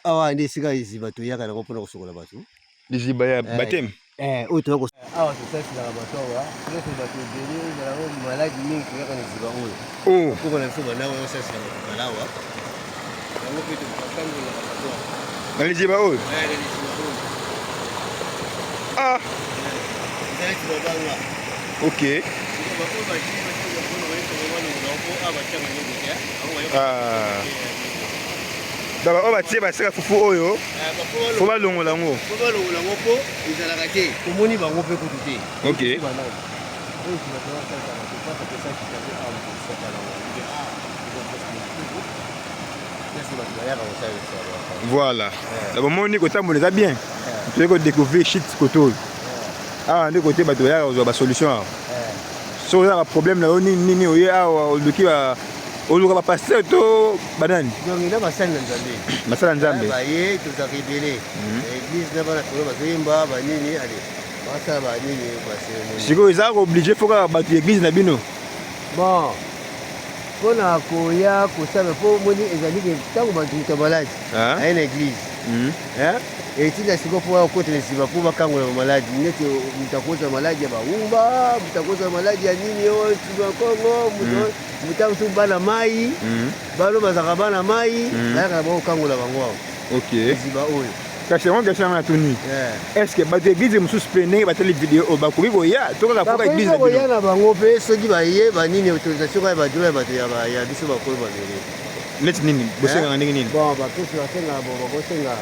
Awa nde esika liziba toyaka nango mpona kosokola bato. Liziba ya bateme. Oyo toyaka awa tosalisa bato awa nyonso bato ebele ezalaka maladi mingi toyaka na liziba oyo. Mpongo na biso bana oyo osalisa bato malawa yango mpe tokatangolaka bato awa na liziba oyo. ezalaki babanga. Ok. Daba oyo batie basika fufu oyo fo balongola yango mpo ezalaka te omoni bango mpe kutu te. Ok. Voilà. Daba omoni kotambola eza bien toyei kodécouvrir shit kote oyo awa nde kote bato bayaka kozwa basolution awa soki ozaka problème na yo nini oye awa oluki oluka bapaster to banani donc ina basali na nzambe masala nzambe baye tozalaka ebele église na bana kolo bazoyemba banini ale basala banini baseremoni sikoyo ezalaka oblige fo kaka bato ya église na bino bon mpona koya kosala mpo moni ezaliki ntango bato moto maladi aye na église etinda siko mpo okotela esiba mpo bakangola bamaladi neti moto akota maladi ya bawumba moto akota maladi ya nini oyo nsima kongo moto mosusu bana mai bano bazalaka bana mai bayaka na bakokangola bango awa esiba oyo kasi yango question yango natuni est-ce que bato église mosusu mpe ndenge batali video oyo bakoki koya to kaka mpoka église na bino koya na bango mpe soki baye banini autorisation kaka badolo ya bato ya biso bakolo babele neti nini bosengaka ndenge nini bon bapesi basengaka bo bakosenga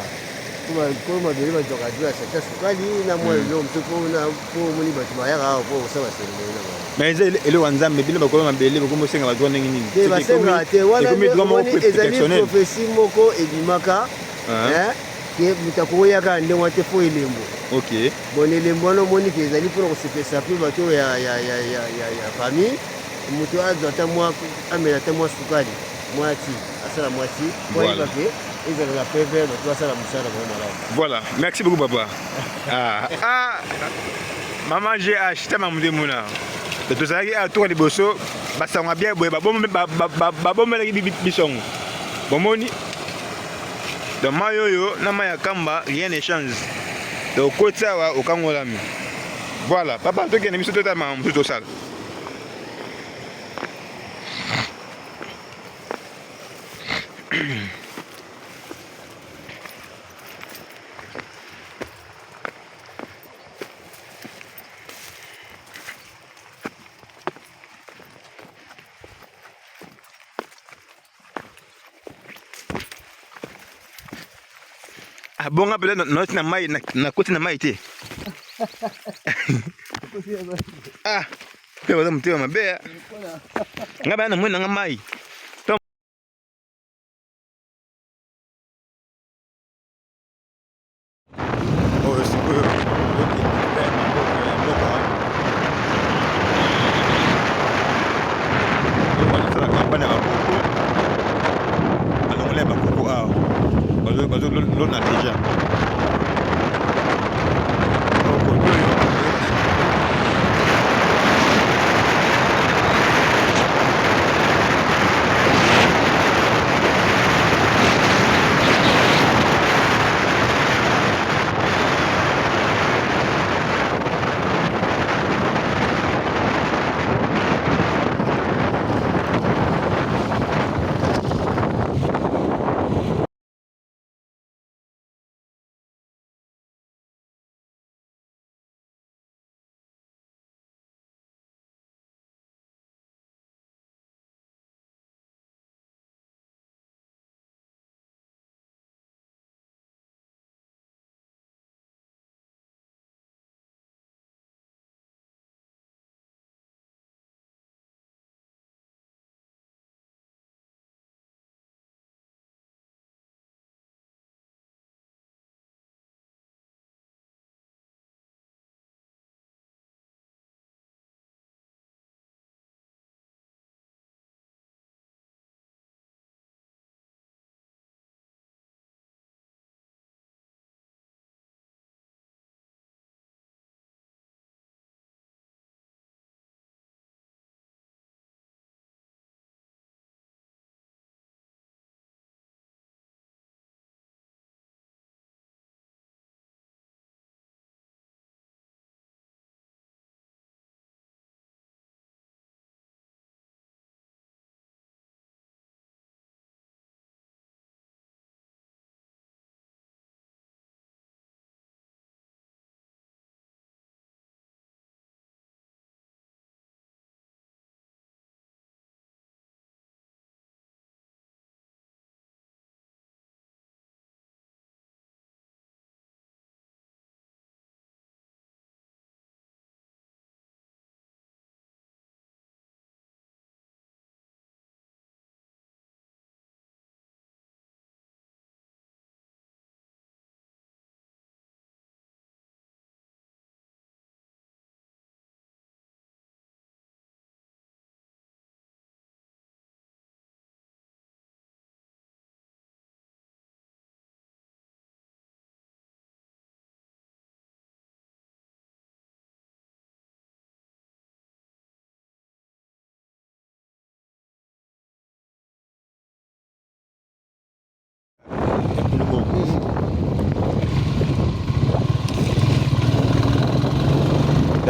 kolo mabele bazwaka dro ya sata sukali na mwa eloko mosusu mpo omoni bato bayaka awa mpo kosala baseremoni na bango mais eza eloko ya nzambe bino bakolo mabele bokomi bosenga badroit ndenge nini te basengaka te wana ezali prophétie moko ebimaka ke moto akoyaka ndenge wana te fo elembo bon elembo wana omoni ke ezali mpona kosepesa mpe bato ya famille moto azwa ata mwa amela ata mwa sukali mwa ti asala mwa ti po ayeba ke ezalaka peve bato basala mosala bango malamu. Voilà, merci beaucoup papa. Maman GH tama mundemuna tozalaki atoka liboso basango bien boye babomelaki bisongo bomoni donc mai oyo na mai ya kamba rien ne change donc okoti awa okangolami. Voilà papa tokende biso totama mosusu tosala bonga peut-être noti na mai na koti na mai te pe baza motema mabe nga baya na mweni nanga mai oyo sikoyo banasala kampane ya bakoko balongola ya bakoko awa bazolona deja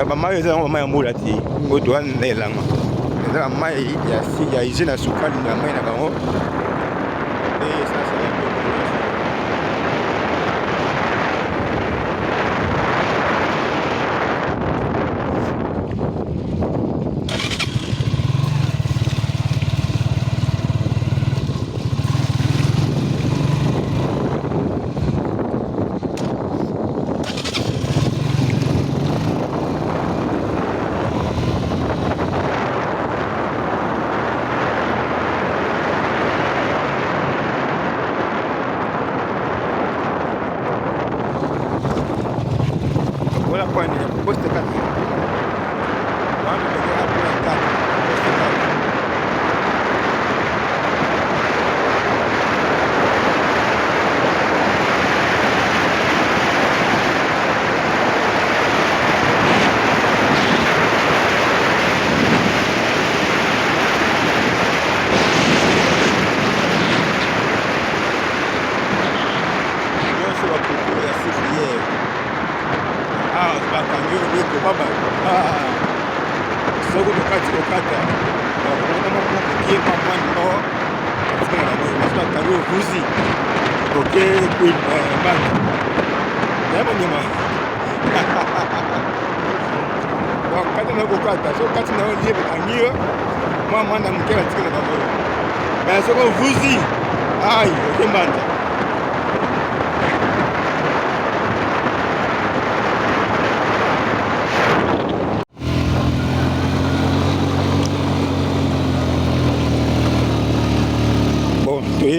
ba mai eza mai mbula ti oto an na elanga eza mai ya hygiène sukali na mai na bango et ça c'est un peu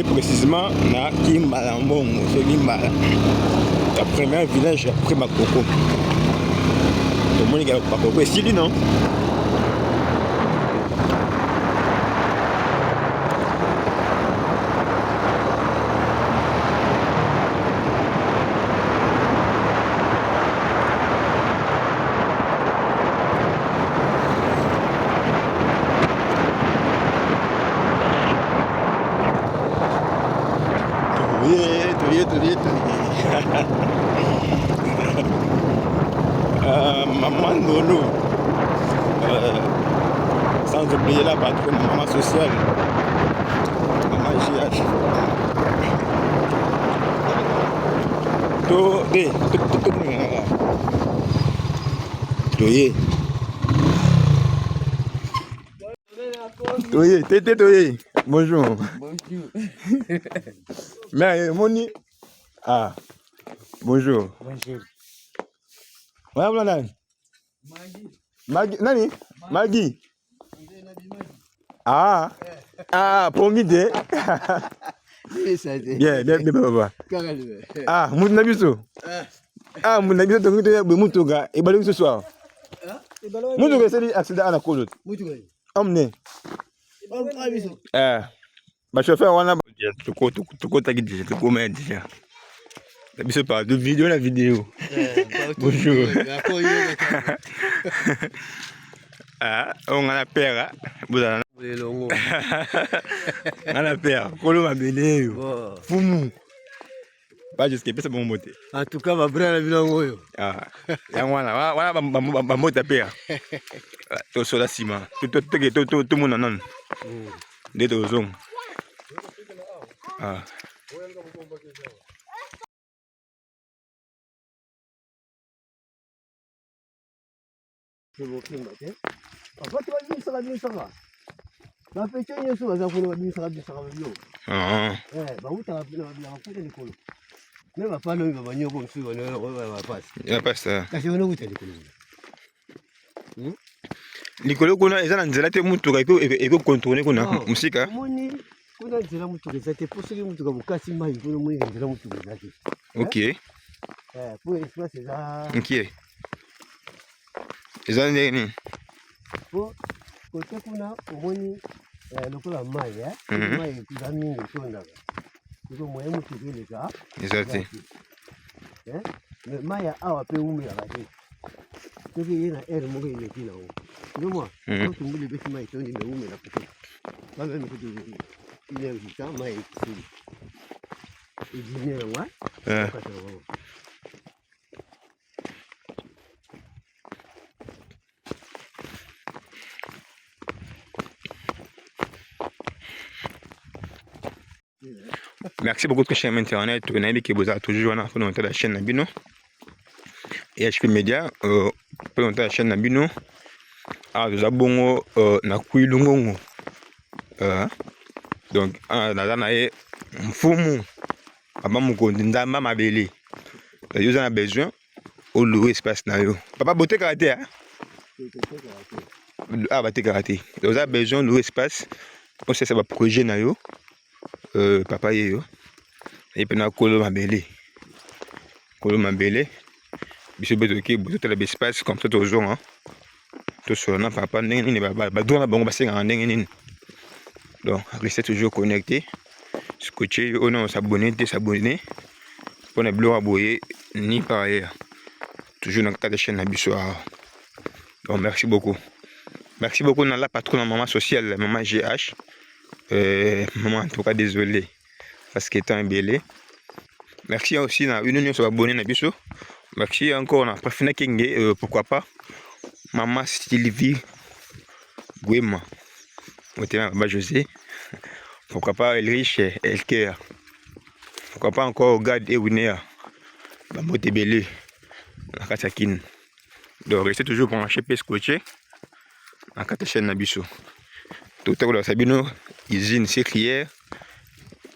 précisément na Kimbala Mbongo, c'est Kimbala. La première village après Makoko. Tout le monde est à Makoko. C'est lui, non? Maman Nono, sans oublier la patronne, maman sociale, maman GH. Toye. Bonjour. Bonjour. Mais Moni. Ah. Bonjour. Bonjour. Voilà, Nani. Maggie. Nani? Maggie. Ah. Ah, pour m'aider. Bien, papa. Ah, mon nabiso. Ah, mon nabiso, tu es mon toga. Et balou ce soir. Mon toga, c'est accident à la colotte. Emmené. Ma chauffeur, on a tout côté qui dit, tout comment déjà. Nabiso parle de vidéo, la vidéo. Bonjour. Ah, on a la paire. Vous avez la paire. Colo m'a béné. Fumu. Pas jusqu'à peu, c'est bon moté. En tout cas, ma brère a vu l'angoyo. Ah, voilà, ma moto paire. Tout sur la ciment. Tout le monde en a. Des deux zones. Ah. C'est bon, c'est bon. En fait, tu vas dire ça va bien, ça va. La petite, il y a ça va bien, ça va bien, ça va bien. Ah. Bah, où tu as bien rencontré les colos. Mais ma femme, il va venir comme ça, on va passer. Il va passer. Parce qu'on a où tu as les colos. Nicolo, on a des années de mutuka et contrôler qu'on a musique. On a des mutuka, c'était pour ceux qui ont mutuka, kasi mai, pour nous, il y a des mutuka. Ok. Pour l'espace, c'est ça. Ok. Les années. Pour côté qu'on a, au moins, le coup la maille, maille, tu as mis une chose là. Tu as moyen de tuer les gars. Exact. Le maille a un peu ouvert là. Tu sais, il y a un air mourir les filles là-haut. Tu vois, quand tu mouilles les petits mailles, tu as dit le ouvert là. Pas même que tu es du temps, maille, il dit là, merci beaucoup très cher internet on a dit que vous avez toujours on a fait la chaîne Nabino et HP Media pour la chaîne Nabino nous avons na kuilungongo donc na mfumu papa mukondi ndamba mabele yo a besoin au louer espace na yo papa beauté karaté beauté karaté vous avez besoin louer espace on sait ça va projet na yo papa yo et puis na kolo mabele biso beto ki boto la espace comme ça toujours hein tout sur na papa ndenge ni ba dona bango basenga ndenge nini donc restez toujours connecté scotché on a s'abonner pour ne plus aboyer ni par ailleurs toujours dans la chaîne Nabiso. Donc merci beaucoup dans la patronne maman sociale maman GH maman en tout cas désolé parce que étant belé merci aussi dans une union sur abonné Nabiso. Merci encore na Pafina Kenge pourquoi pas maman Sylvie Guema Baba José pourquoi pas Elrich Elker pourquoi pas encore Gad et Winea Bamote Belé la Katakine. Donc restez toujours branché Pescoché en la chaîne Nabiso. Tout à l'heure Sabino usine sécrière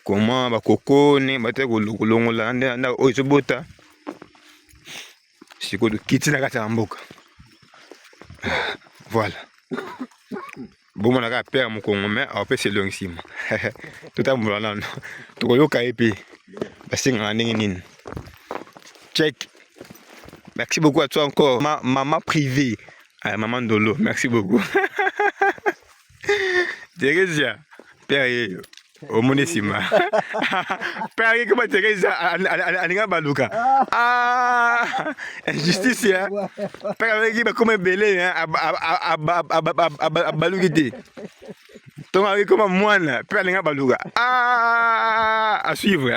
comment bakoko ne bate kolongola nda ozobota siko de kitina kata mboka. Voilà. Bon on a père mon Congo mais après c'est long sim. Tout à l'heure to koyoka epi basinga ndenge nini. Check. Merci beaucoup à toi encore. Maman privée. Maman Dolo. Merci beaucoup. Teresa. Père au Monesima. Père comment Teresa alinga baluka. Injustice ya. Père avec comme belé hein balukité. Ton avec comme moine. Père alinga baluka. À suivre.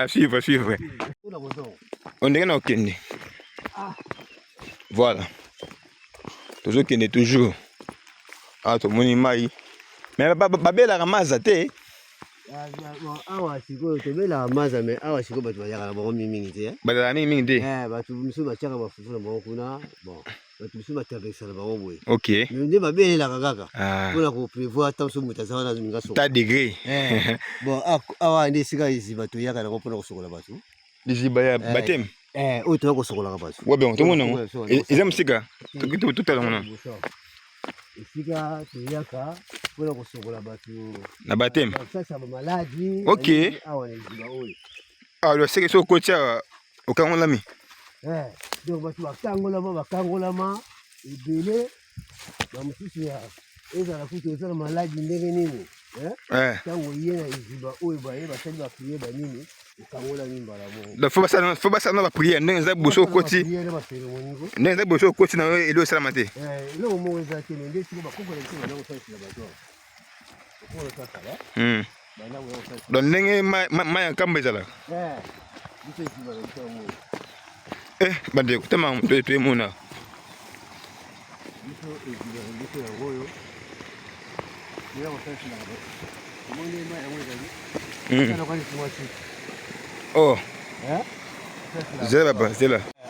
On est dans Kenya. Voilà. Toujours qu'il est toujours. Tout le monde est maï. Mais babé la ramasse te. Awa siko to bela ramasse mais awa siko batu bayaka na bango mingi te. Bala mingi te. Batu misu bachaka bafufu na bango kuna. Bon. Batu misu batavekisa na bango boye. OK. Mais nde babé la kaka. Pour ko prévoir tant so mutaza na minga so. Ta degré. Bon awa ndi sika izi batu yaka na ko pona ko sokola batu. Dizi baya batem. Oyo toya kosokola ka batu. Ouais bon, tout le monde. Ils aiment sika. Tout à l'heure. Sika toyaka pona kosokola batu. Na batem. Ça ba maladie. OK. Awa ndiba oyo. Alors c'est que so kotia au kangola mi. Donc batu bakangola ma ebele ba mususu ya ezala kutu ezala maladie ndenge nini. Tango yena iziba oyo ba yeba sali ba prier ba nini. Donc faut pas ça va prier ndenza boso koti ndenza boso koti na elo sala mate lo mo eza ke ndenge siko ba kokola siko na ko sala ba to donc ndenge ma ya kamba ezala bande kutama to mona oh zela là.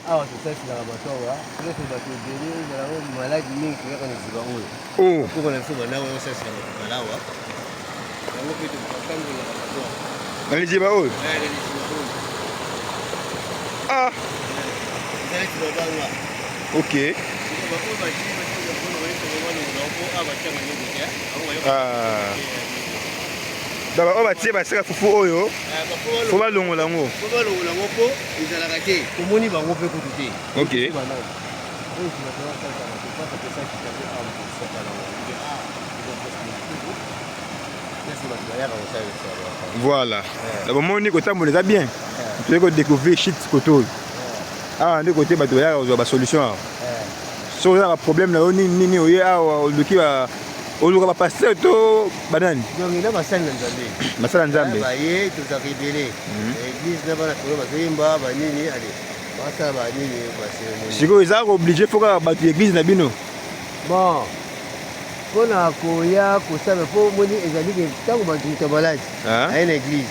Ah, c'est ça qui la bateau là. Là c'est bateau délé, il y a un malade mingi qui est quand ziba oyo. Oh. Pour qu'on ait fait là on ça c'est là wa. On peut te prendre la bateau. Dans les ziba oyo. Les ziba oyo. Ah. C'est là qui va là. OK. Ah. Daba oba tie ba seka fufu oyo. Faut ba longola ngo. Faut ba longola ngo po ezalaka te. Komoni bango pe kutu te. OK. Voilà. D'abord moni ko tambo les bien. Tu peux découvrir shit koto. Ah, de côté ba to ya ba solution. So là problème là ni oye ah luki ba oluka passer to banani donc ina basala nzambe masala nzambe ba ye to za rebele église na bana to ba zemba ba nini allez basa ba nini ba cérémonie siko ils sont obligés faut ka ba église na bino bon kona koya ko sabe po moni ezali ke tango ba tuta balade à une église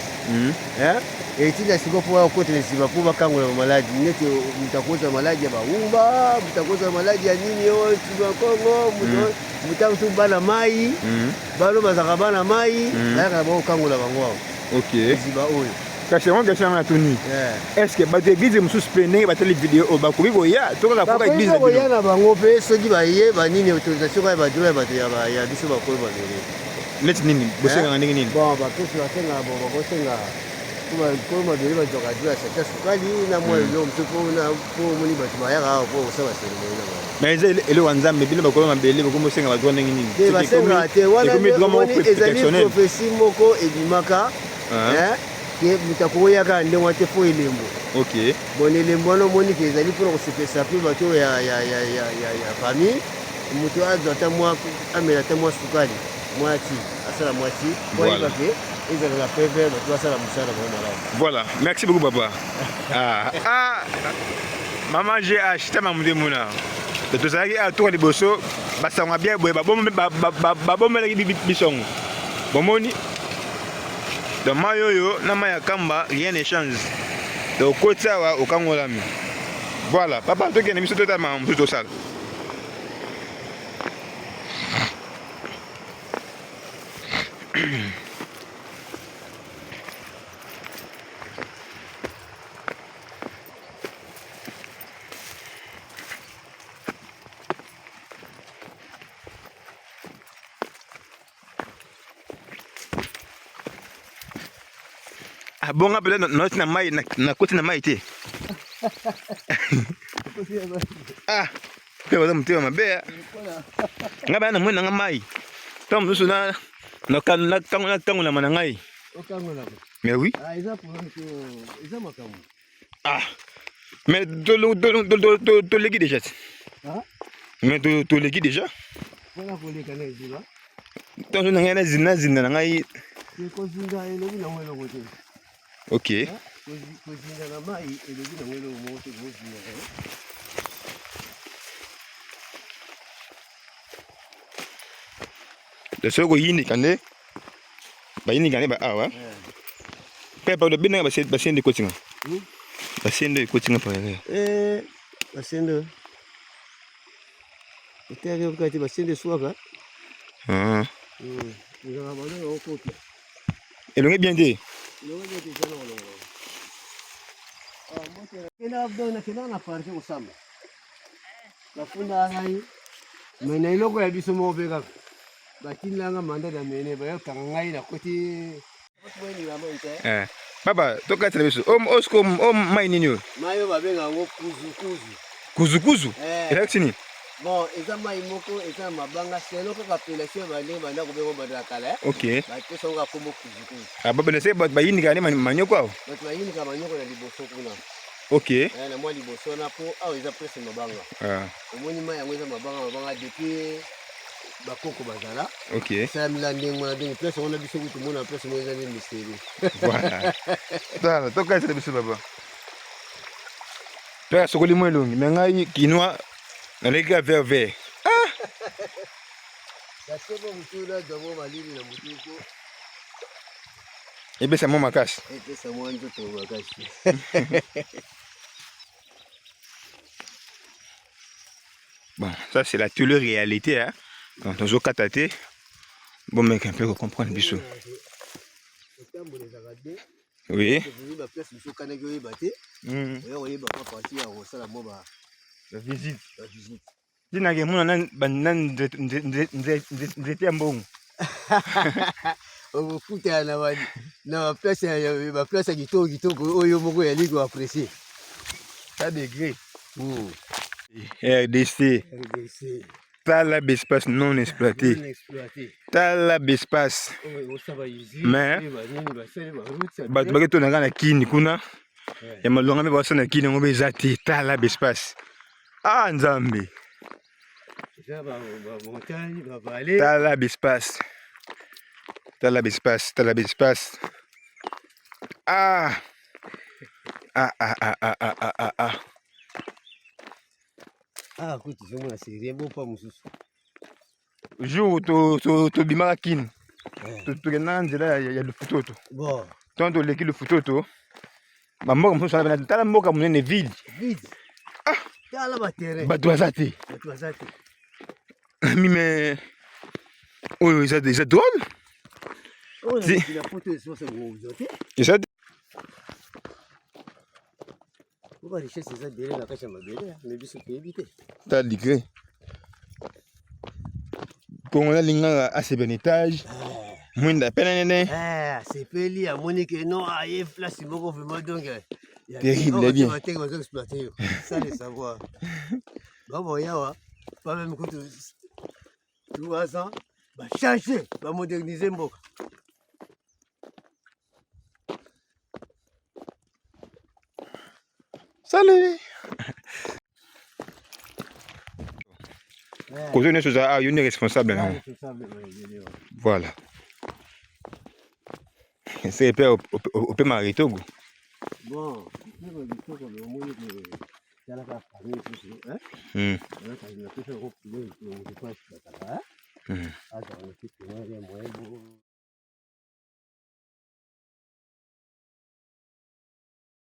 etinda siko po kote nsiba po bakangola maladi neti mutakoza maladi ya baumba mutakoza maladi ya nini yo tiba Kongo mutamsu bana mai balo bazaka bana mai bayaka ba kangola bango. OK. Nsiba oyo. Kasi on question na tuni. Est-ce que ba de église musu spene ba tele vidéo o ba ko bibo ya to ka foka église ba ko ya na bango pe soki ba ye ba nini autorisation ka ba dura ba ya biso ba ko ba nini. Net nini bosenga ndenge nini. Bon ba ko senga bon ba ko senga ko ma dele ba joka dura sa sukali na mo yo mtuko na po muni ba tuma ya ka po sa ba senga na ba. Mais ele wanzambe bile ba ko ma bele ba ko mosenga ba ndenge nini. Ba senga te wana ezali prophétie moko ebimaka ke mutakoyaka ndenge te fo elembo. OK. Bon elembo no moni ke ezali pour kosepesa pe bato ya famille mutu azata mwa amela te mwa sukali mwati asala mwati pour que ezala la prévère bato asala musala malade. Voilà, merci beaucoup papa. Maman GH tama mudemuna. To zaki a to liboso basanga bien boye babomela bisongo. Bomoni dans mayoyo na maya kamba rien ne change. Donc côté wa okangolami. Voilà, papa to kene biso to ta ma mbuto sala. Bon rappel notre na mai na côté na mai té. Pe wala mtewa mabea. Ngaba na mwana ngamai. Tom nusu na tangu na manangai. Mais oui. Mais to legi déjà. Mais to legi déjà. Voilà pour les canaux là. Tant na ngana zina na ngai. Ko zinga elobi na mwelo kote. OK. Ko zinga na mai elobi na mwelo moto ko zinga. Le soko yini kande. Ba yini kande ba awa. Pepa do bina ba sende coaching. Ba sende coaching pa ya. Ba sende. Utege ukati ba sende swaka. Elonge bien dit. Mais iloko ya biso mo pe kaka. Batinlanga manda da mene ba yo kangai na koti. Baba, toka tele biso. Osko mai nini yo? Mayo ba benga ngo kuzu. Kuzu. Relaxini. Bon, eza mai moko eza mabanga selo kaka pelation ba ne banda ko bengo ba kala. OK. Ba peso nga kombo kuzu. Baba na se ba yini kane manyoko awo. Ba yini ka manyoko na liboso kuna. OK. Na mwa liboso na po awo eza peso mabanga. Omoni mai yango eza mabanga depuis bakoko bazala. OK. Ça me l'a ndenge peso on a biso kutu mona peso mo eza ni mystère. Voilà. Tala, toka tele biso baba. Toka sokoli mo elongi, mais ngai kinwa na lega vert. Yasebo mutula dogo malili na mutuko. Ebe sa mo makasi. Ebe sa mo njoto makasi. Bon, ça c'est la tule réalité hein. Quand on joue kataté, bon mec un peu comprendre biso. Oui. La visite. Dina ke muna nan nzete mbongo. Okuta na place kitoko oyo moko ya ligo apprécier. Ça degré. RDC. Tala espace non exploité. Tala espace. Mais bato baketo na kana kini kuna. Ya malonga me basa na kini ngobe zati tala espace. Ah nzambe. Tala espace. Tala espace. Ah. Ah, écoute, c'est moi, c'est rien bon pas mususu. Jour to bimaka kini. To kena nzela ya le futoto. Bon. Tant to leki le futoto. Mamboka mosusu na tala mboka monene vide. Vide. Tala ba terrain. Bato aza te. Bato aza te. Mais oyo eza déjà drôle. Oh, la photo est sur ce gros zoté. Eza On va richesse eza derrière la cache mabele, mais biso peut éviter. ta ligré. Quand on a linga à ce bon étage. Mwinda penene. C'est peli à Monique non à y place beaucoup vraiment donc. Terrible bien. Ça le savoir. Bon yawa, pas même que tu vois ça, va changer, va moderniser mboka. Salut. Cause une chose à une responsable là. Voilà. C'est pas au peut m'arrêter au goût. Bon, je vais dire que le moins de la famille hein. Là, ça